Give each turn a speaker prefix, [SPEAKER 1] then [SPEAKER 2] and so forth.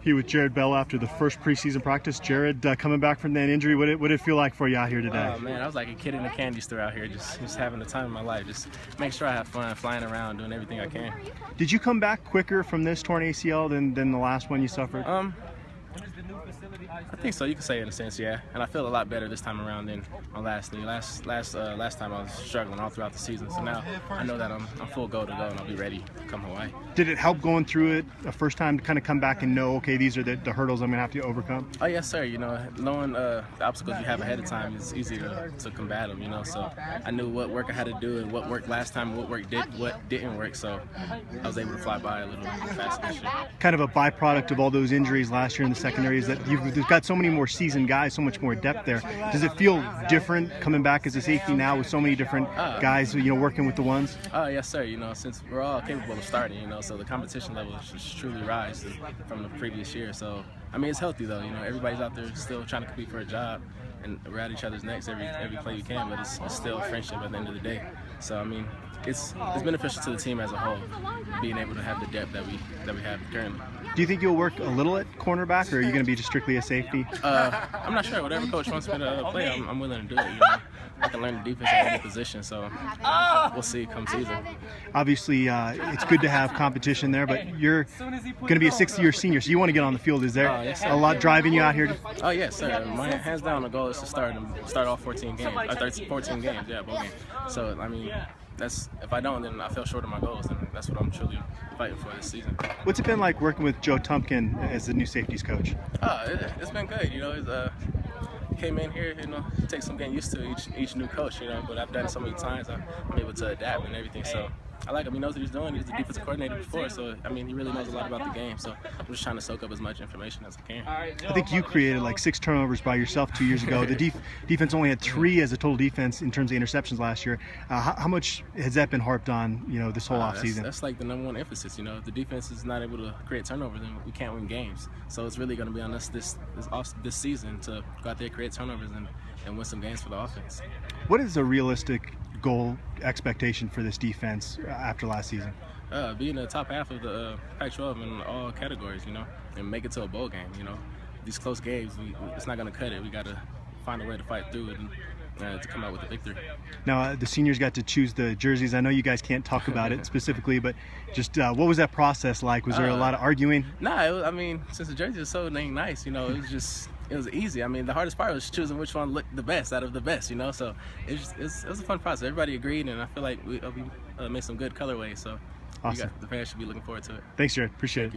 [SPEAKER 1] He with Jered Bell after the first preseason practice. Jered, coming back from that injury, what did it feel like for you out here today?
[SPEAKER 2] Oh man, I was like a kid in a candy store out here, just having the time of my life. Just make sure I have fun, flying around, doing everything I can.
[SPEAKER 1] Did you come back quicker from this torn ACL than the last one you suffered?
[SPEAKER 2] I think so. You could say in a sense, yeah. And I feel a lot better this time around than on last time I was struggling all throughout the season. So now I know that I'm full go to go and I'll be ready come Hawaii.
[SPEAKER 1] Did it help going through it a first time to kind of come back and know, okay, these are the hurdles I'm going to have to overcome?
[SPEAKER 2] Oh yes, sir. You know, knowing the obstacles you have ahead of time is easy to combat them. You know, so I knew what work I had to do and what worked last time, what didn't work. So I was able to fly by a little faster this year.
[SPEAKER 1] Kind of a byproduct of all those injuries last year in the secondary is that you've got so many more seasoned guys, so much more depth there. Does it feel different coming back as a safety now with so many different guys, you know, working with the ones?
[SPEAKER 2] Oh yes, sir. You know, since we're all capable of starting, you know, so the competition level has just truly rise from the previous year. So I mean, it's healthy though. You know, everybody's out there still trying to compete for a job, and we're at each other's necks every play we can. But it's still friendship at the end of the day. So I mean, it's beneficial to the team as a whole, being able to have the depth that we have currently.
[SPEAKER 1] Do you think you'll work a little at cornerback, or are you going to be just strictly a safety?
[SPEAKER 2] I'm not sure. Whatever coach wants me to play, I'm willing to do it. You know, I can learn the defense at any position, so we'll see come season.
[SPEAKER 1] Obviously, it's good to have competition there, but you're going to be a sixth-year senior, so you want to get on the field. Is there a lot driving you out here?
[SPEAKER 2] Oh yes, sir. My hands down, the goal is to start off 14 games, 14 games, yeah, bowl games. So I mean, if I don't, then I fell short of my goals, and that's what I'm truly fighting for this season.
[SPEAKER 1] What's it been like working with Joe Tumpkin as the new safeties coach?
[SPEAKER 2] It's been good. You know, came in here, you know, it takes some getting used to each new coach, you know, but I've done it so many times, I'm able to adapt and everything. So I like him. He knows what he's doing. He was the defensive coordinator before, so I mean, he really knows a lot about the game. So I'm just trying to soak up as much information as I can.
[SPEAKER 1] I think you created like 6 turnovers by yourself 2 years ago. The defense only had 3 as a total defense in terms of interceptions last year. How much has that been harped on, you know, this whole offseason?
[SPEAKER 2] That's like the #1 emphasis. You know, if the defense is not able to create turnovers, then we can't win games. So it's really going to be on us this season to go out there, create turnovers, and win some games for the offense.
[SPEAKER 1] What is a realistic goal expectation for this defense after last season?
[SPEAKER 2] Be in the top half of the Pac-12 in all categories, you know, and make it to a bowl game. You know, these close games, it's not going to cut it. We got to find a way to fight through it and to come out with a victory.
[SPEAKER 1] Now, the seniors got to choose the jerseys. I know you guys can't talk about it specifically, but just what was that process like? Was there a lot of arguing?
[SPEAKER 2] Nah, I mean, since the jersey is so dang nice, you know, it was easy. I mean, the hardest part was choosing which one looked the best out of the best, you know. So it was a fun process. Everybody agreed, and I feel like we made some good colorways. So
[SPEAKER 1] awesome.
[SPEAKER 2] The fans should be looking forward to it.
[SPEAKER 1] Thanks, Jered. Appreciate it.